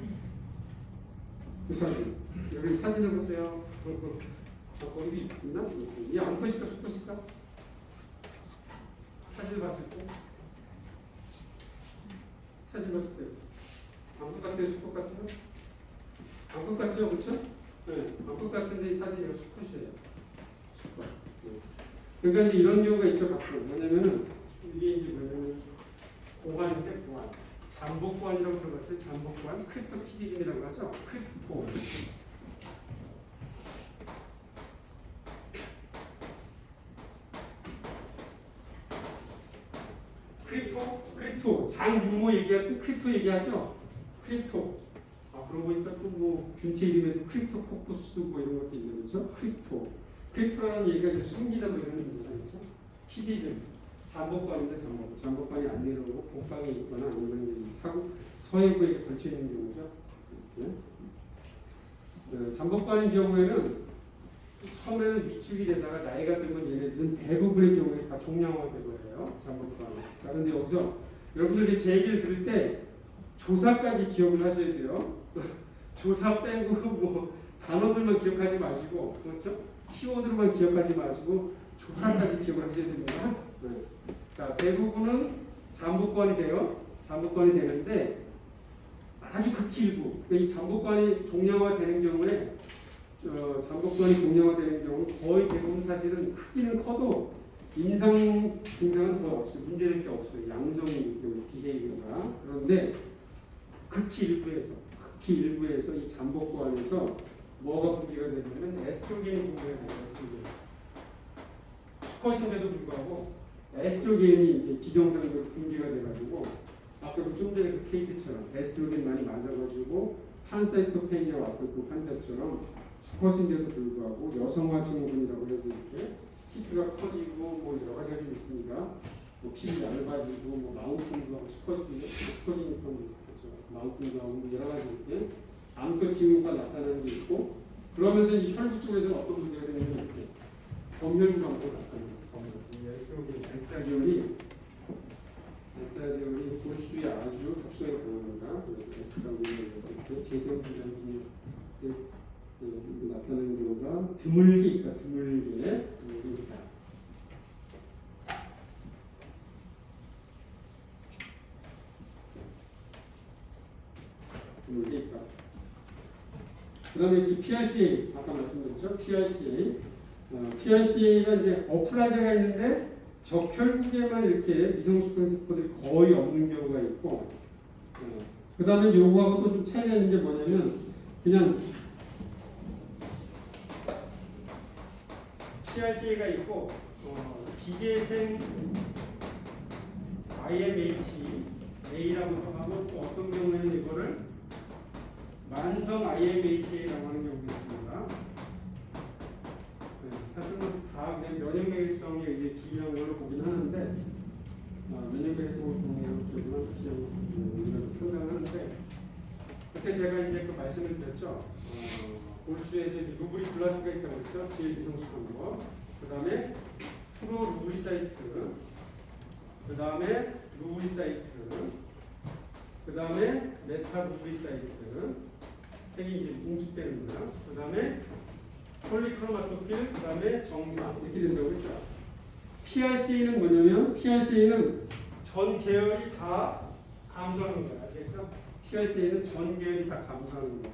이 사진 여기 사진을 보세요. 거기도 있나? 이 암컷일까? 수컷일까? 사진을 봤을 때 사진 봤을 때 암컷 같아요? 수컷 같아요? 암컷 같죠? 그렇죠? 네, 암컷 같은데 이 사진이 수컷이에요. 수컷. 네. 그러니까 이제 이런 경우가 있죠. 가끔. 뭐냐면은 이게 이제 뭐냐면 고환인데 고환. 잠복고환이라고 들어봤어요. 잠복고환. 크립토키디즘이라고 하죠. 크립토. 크립토. 장유모 얘기할 때 크립토 얘기하죠. 크립토. 그러고 보니까 또 뭐 균체 이름에도 크립토코쿠스 뭐 이런 것도 있는 거죠. 크립토라는 얘기가 이제 숨기다 뭐 이런 의미잖아요. 그렇죠? 키디즘. 잠복관인데 잠복관이 안 내려오고 복강에 있거나 아니면 서해부에 걸쳐 있는 경우죠. 네. 잠복관인 경우에는 처음에는 위축이 되다가 나이가 들면 얘네들은 대부분의 경우에 다 종양화가 되거든요. 잠복관. 자, 그런데 여기서 여러분들 제 얘기를 들을 때 조사까지 기억을 하셔야 돼요. 조사 빼고 뭐 단어들만 기억하지 마시고, 그렇죠? 키워드로만 기억하지 마시고 조사까지 기억을 하셔야 됩니다. 네. 자, 대부분은 잠복관이 되는데 아주 극히 일부. 이 잠복관이 종양화되는 경우에 잠복관이 종양화되는 경우 거의 대부분 사실은 크기는 커도 임상 증상은 거의 없어요. 문제될 게 없어요. 양성이기 때문에 비대기가. 그런데 극히 일부에서 이 잠복관에서 뭐가 분비가 되냐면 에스트로겐이 분비가 돼요. 수컷인데도 불구하고 에스트로겐이 이제 비정상적으로 분비가 돼가지고 아까 좀 전에 그 케이스처럼 에스트로겐 많이 맞아가지고 판사이토페니아 왔던 그 환자처럼 수컷인데도 불구하고 여성화 증후군이라고 해서 이렇게 히트가 커지고 뭐 여러 가지가 좀 있습니다. 뭐 피부 얇아지고 뭐 마운팅도 하고 수컷이니까 마운팅도 하고 여러 가지 이렇게 암컷 징후가 나타나는 게 있고 그러면서 이 혈구 쪽에서는 어떤 문제가 생기면 이렇게 검혈구 광고가 나타나는 거예요. 에스타디올이 골수에 아주 독소에 강합니다. 그래서 이렇게 재생분장이 나타나는 경우가 드물게 있다. 드물게 있다. 드물게 있다. 그 다음에 이 PRCA, 아까 말씀드렸죠? PRCA가 이제 어플라제가 있는데 적혈구에만 이렇게 미성숙한 세포들이 거의 없는 경우가 있고, 그 다음에 요거하고 또 좀 차이가 있는 게 뭐냐면, 그냥 PRCA가 있고, 비재생 IMHA라고 하고 또 어떤 경우에는 이거를 만성 IMHA라고 하는 경우가 있습니다. 사실은 다 그냥 면역매개성에 의해 기형으로 보긴 하는데 면역매개성을 보는 경우는 그냥 우리가 판단하는데 그때 제가 이제 그 말씀을 드렸죠. 골수에서 이제 루브리 플러스가 있다고 했죠. 제일 미성숙한 거. 그 다음에 프로 루브리 사이트. 그 다음에 루브리 사이트. 그 다음에 메타 루브리 사이트. 색이 이제 뭉치되는 거야. 그 다음에 폴리크로마토필, 그 다음에 정상. 이렇게 된다고 했죠. PRC는 뭐냐면, PRC는 전 계열이 다 감소하는 거야. 아시겠죠? PRC는 전 계열이 다 감소하는 거.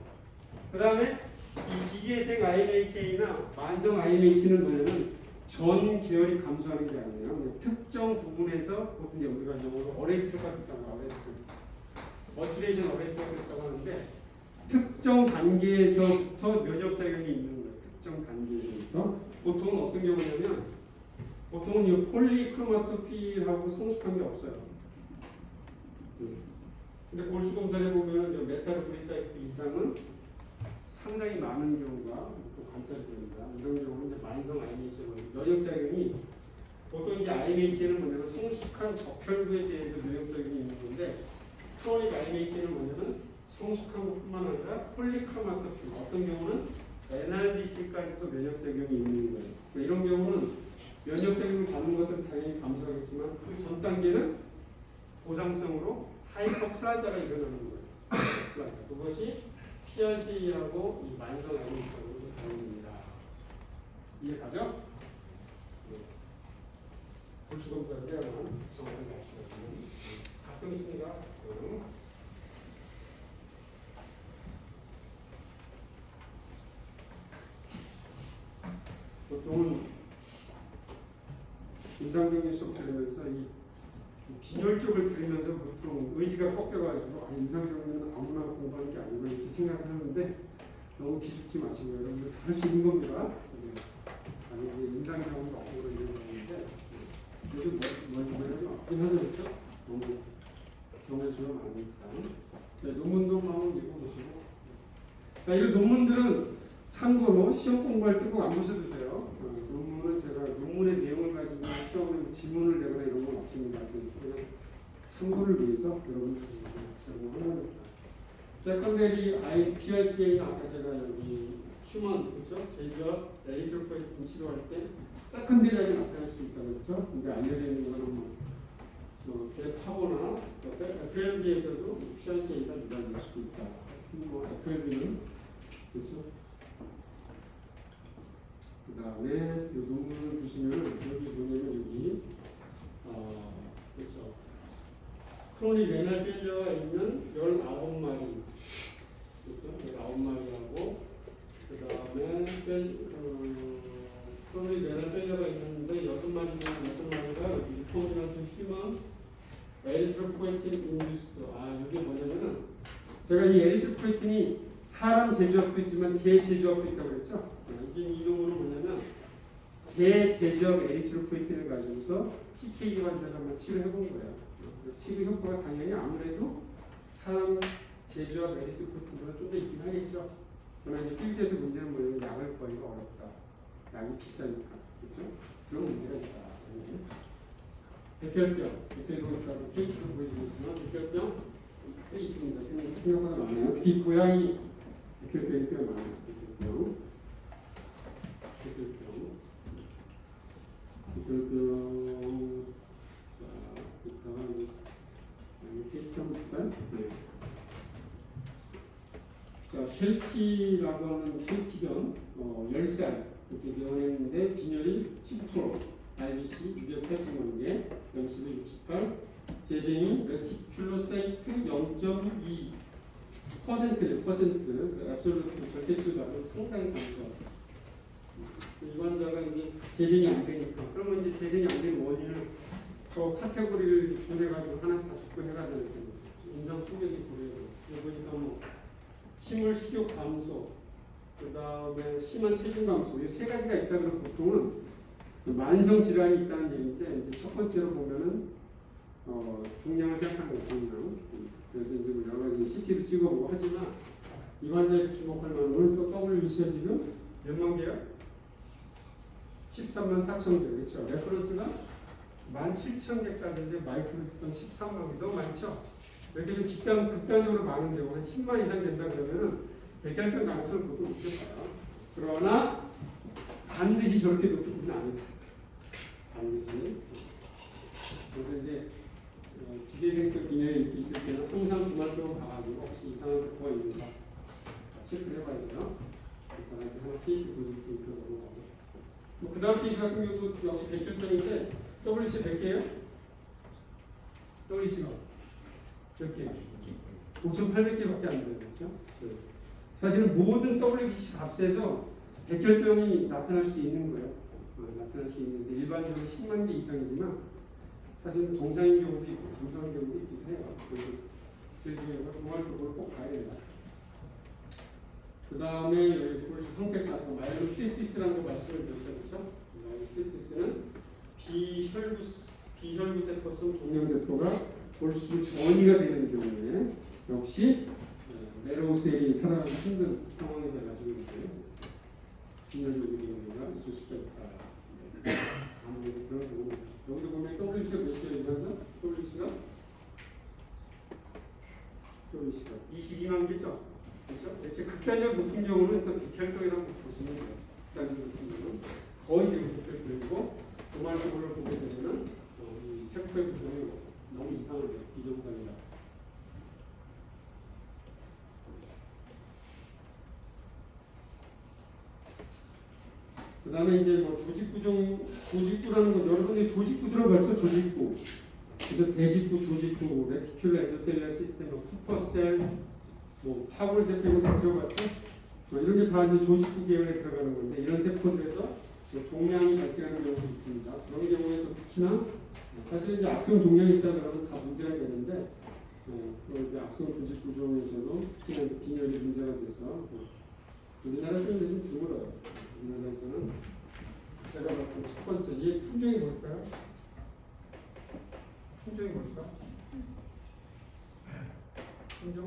그 다음에 이 기계생 IMHA나 만성 IMH는 뭐냐면 전 계열이 감소하는 게 아니에요. 특정 부분에서 보통 이제 우리가 영어로 어레스트가 있잖아. 어레스트. 머추레이션 어레스트가 있다고 하는데 특정 단계에서부터 면역작용이 있는 거예요. 특정 단계에서부터. 보통은 어떤 경우냐면 보통은 이 폴리크로마토필하고 성숙한 게 없어요. 근데 골수 검사를 보면 메타로브리사이트 이상은 상당히 많은 경우가 또 관찰이 됩니다. 이런 경우는 이제 만성 IMH는 면역작용이 보통 이제 IMH는 뭐냐면 성숙한 적혈구에 대해서 면역작용이 있는 건데 크로닉 IMH는 뭐냐면 성숙한 것뿐만 아니라 폴리크로마토필 어떤 경우는 NRDC까지도 면역작용이 있는 거예요. 그러니까 이런 경우는 면역작용을 받는 것은 당연히 감소하겠지만 그 전 단계는 보상성으로 하이퍼플라자가 일어나는 거예요. 그것이 PRC하고 이 만성 IMH하고 다릅니다. 이해가죠? 골수 검사를 해야만 정확하게 아시거든요. 가끔 있습니다. 보통은 인상적인 수업 들으면서 이 빈혈 쪽을 들으면서 보통 의지가 꺾여가지고 인상적인 아무나 공부하는 게 아니고 이렇게 생각을 하는데 너무 기죽지 마시고 여러분들 다 할 수 있는 겁니다. 아니 인상적인 거 없고 이런 거는데 요즘 뭐 보면은 없긴 하죠, 그렇죠? 너무 경우의 수가 많으니까. 네, 논문도 한번 읽어보시고. 자, 이 논문들은 참고로 시험 공부할 때 꼭 안 보셔도 돼요. 논문은 제가 논문의 내용을 가지고 시험에 지문을 내거나 이런 건 없습니다. 그냥 참고를 위해서 여러분들 시험을 하랍니다. 세컨데리 PRCA는 아까 제가 여기 휴먼 그렇죠? 제조업 에리스로포이틴 치료할 때 세컨데리하게 나타날 수 있다고 그랬죠? 근데 알려져 있는 거는 배파고나 FLB에서도 PRCA가 유발될 수도 있다. FLB는 그렇죠? 그 다음에 이 논문을 보시면 여기 보면 여기 그렇죠. 크로닉 레날 필러가 있는 19마리 그렇죠? 19마리하고 그 다음에 크로닉 레날 필러가 있는데 6마리가 여기 리포미넌트 휴먼 에리스로포이틴 인듀스드 이게 뭐냐면은 제가 이 에리스로포이틴이 사람 제조업도 있지만 개 제조업도 있다고 그랬죠? 이게 이 논문은 뭐냐면 개 제조업 에리스로포이틴을 가지고서 CKD 환자를 한번 치료해 본 거예요. 치료 효과가 당연히 아무래도 사람 제조업 에리스로포이틴보다 좀 더 있긴 하겠죠. 그러나 이제 필드에서 문제는 뭐냐면 약을 구하기가 어렵다. 약이 비싸니까. 그렇죠? 그런 문제가 있다. 백혈병, 백혈병 케이스로 보여드리지만 백혈병 꽤 있습니다. 생각보다 많아요. 특히 고양이 백혈병이 꽤 많아요. 백혈병. 자, 일단 케이스 한번 볼까요? 네. 자, 쉘티라고 하는 쉘티견 10살 이렇게 병원했는데 빈혈이 10%, RBC 680만 개, 연시도 68, 재생이 레티큘로사이트 0.2%, 압솔루트 절대치료도 상당히 감소하고 이 환자가 이제 재생이 안 되니까 그러면 이제 재생이 안 되는 원인을 저 카테고리를 준해가지고 하나씩 다 접근해가야 되는 거죠. 임상 소격이 보여요. 보니까 뭐 침울 식욕 감소, 그 다음에 심한 체중 감소 이 세 가지가 있다 그러면 보통은 만성 질환이 있다는 얘기인데 이제 첫 번째로 보면은 중량을 생각하는 거죠. 중량. 그래서 이제 여러 가지 CT도 찍어보고 하지만 이 환자에서 주목할 만한 오늘 또 WBC가 지금 몇만 개야? 13만 4천 개 그렇죠. 레퍼런스가 17,000개까지인데 마이크로스는 13만 개 너무 많죠. 이렇게 좀 극단적으로 많은 경우 한 10만 이상 된다 그러면은 백혈병 가능성을 그것도 높게 봐요. 그러나 반드시 저렇게 높이는 아니다. 반드시. 그래서 이제 비대생성 균형이 이렇게 있을 때는 항상 주말적으로 가가지고 혹시 이상한 세포가 있는가 체크를 해봐야 돼요. 일단 하나 케이스 보여줄 테니까 넘어가고. 그 다음 케이스 같은 경우도 역시 백혈병인데 WC 100개예요? WC가 몇 개? 5,800개밖에 안 돼요. 그렇죠? 네. 사실은 모든 WBC 값에서 백혈병이 나타날 수도 있는 거예요. 나타날 수 있는데 일반적으로 10만 개 이상이지만 사실은 정상인 경우도 있고 정상인 경우도 있기도 해요. 그래서 저희가 종합적으로 꼭 봐야 된다. 그 다음에 여기 보시면 황폐자 마이로피시스라는 거 말씀을 드렸죠. 그렇죠? 마이로피시스는 비혈구 세포성 종양세포가 볼수록 전이가 되는 경우에 역시 메로셀이 살아가기 힘든 상황이 돼가지고 이제 빈혈적인 경우가 있을 수가 있다. 아무래도 그런 경우 여기도 보면 WC가 몇 시에 일어나죠? WC가 22만 개죠? 그렇죠? 이렇게 극단적 높은 경우는 또 백혈병이라고 보시면 돼요. 극단적 높은 경우는 거의 지금 백혈병이고 도말적으로 보게 되면은 이 세포의 구성이 너무 이상하죠. 비정상이다. 그 다음에 이제 뭐 조직구라는 거 여러분들이 조직구들어 봤죠? 조직구. 그래서 대식구, 조직구, 레티큘러 엔도텔리아 시스템, 쿠퍼셀, 뭐 파골세포 다 들어봤죠? 이런 게 다 이제 조직구 계열에 들어가는 건데 이런 세포들에서 종양이 발생하는 경우도 있습니다. 그런 경우에도 특히나 사실 이제 악성 종양이 있다 그러면 다 문제가 되는데 이제 악성 조직 구조에서도 특히나 빈혈이 문제가 돼서 우리나라에서는 좀 드물어요. 우리나라에서는 제가 봤던 첫 번째 이 품종이 뭘까요? 품종이 뭘까? 품종?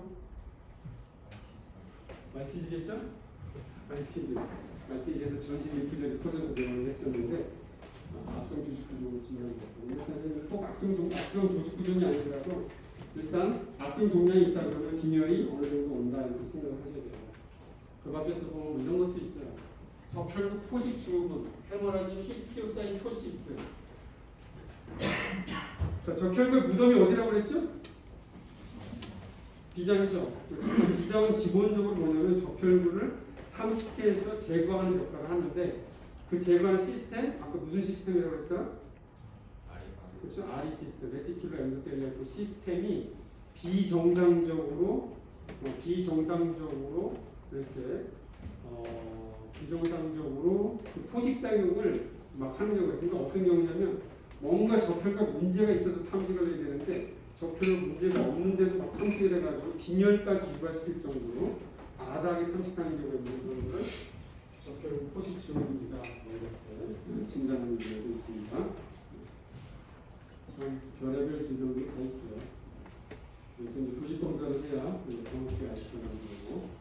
말티즈겠죠? 말티즈에서 전신 리프절이 터져서 대응을 했었는데 악성 조직 구조로 진행됐고 근데 사실 꼭 악성 조직 구조는 아니더라도 일단 악성 종양이 있다 그러면 빈혈이 어느 정도 온다 이렇게 생각을 하셔야 돼요. 그 밖에 또 보면 이런 것도 있어요. 적혈구 포식 증후군, 헤모라지 히스티오사이토시스. 자, 적혈구의 무덤이 어디라고 그랬죠? 비장이죠. 비장은 기본적으로 뭐냐면 적혈구를 탐식해서 제거하는 역할을 하는데 그 제거하는 시스템, 아까 무슨 시스템이라고 그랬더라? 그렇죠? 아리 시스템, 레티큘러 엔도텔리아 그 시스템이 비정상적으로 이렇게 비정상적으로 그 포식작용을 막 하는 경우가 있습니다. 어떤 경우냐면 뭔가 적혈과 문제가 있어서 탐식을 해야 되는데 적혈과 문제가 없는데도 막 탐식을 해가지고 빈혈까지 유발시킬 정도로 과다하게 탐식하는 경우가 있는 것을 적혈 포식 증후군이다 이렇게 진단하는 경우도 있습니다. 참 별의별 질병들이 다 있어요. 그래서 이제 조직 검사를 해야 정확히 알 수 있는 거고.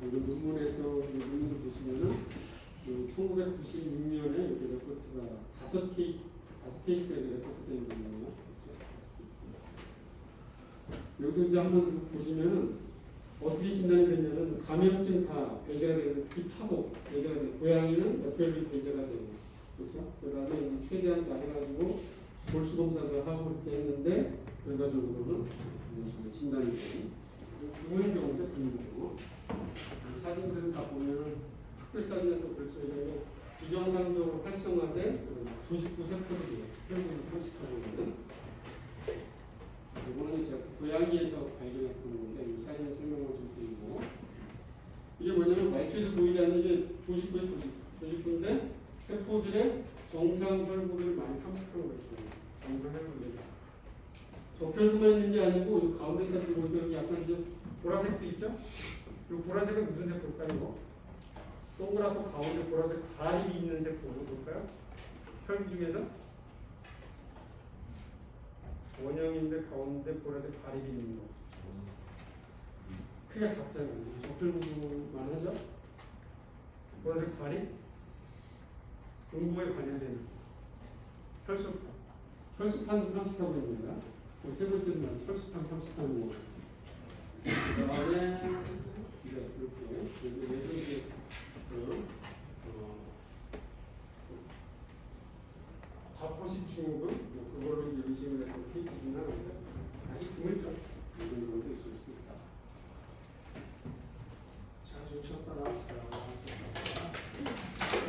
이런 논문에서 논문을 보시면은 1996년에 이렇게 레포트가 5케이스가 레포트되어 있는 거예요. 그렇죠? 여기도 이제 한번 보시면은 어떻게 진단이 되냐면 감염증 다 배제가 되는데 특히 파복 배제가 되고 고양이는 FLB 배제가 되고 그렇죠? 그 다음에 최대한 다 해가지고 볼수 검사도 하고 이렇게 했는데 결과적으로는 진단이 되고 드문 경우죠. 드문 경우 사진들을 다 보면은 특별 사진에도 그렇죠. 이런 게 비정상적으로 활성화된 조직구 세포들이에요. 혈구를 탐식하고 있는 이거는 제가 고양이에서 발견했던 건데 이 사진 설명을 좀 드리고 이게 뭐냐면 말초에서 보이지 않는 이게 조직구의 조직구인데 세포들의 정상 혈구를 많이 탐식하는 거예요. 정상 혈구들 적혈구만 있는 게 아니고 이 가운데 사진 보면 약간 이제 보라색도 있죠? 이 보라색은 무슨 세포일까요? 이거? 동그랗고 가운데 보라색 발이 있는 세포로 볼까요? 혈구 중에서 원형인데 가운데 보라색 발이 있는 거. 크기가 작잖아요. 적혈구만 하죠? 보라색 발이 응고에 관련된 혈수판 탐식하고 있습니다. 세 번째는 철수탄, 탐수탄 뭐. 그 다음에 이렇게 예전에 다포식 중후군 그걸로 이제 의심을 했던 케이스 중에 하나인데 아주 드물죠. 이런 경우도 있을 수도 있다.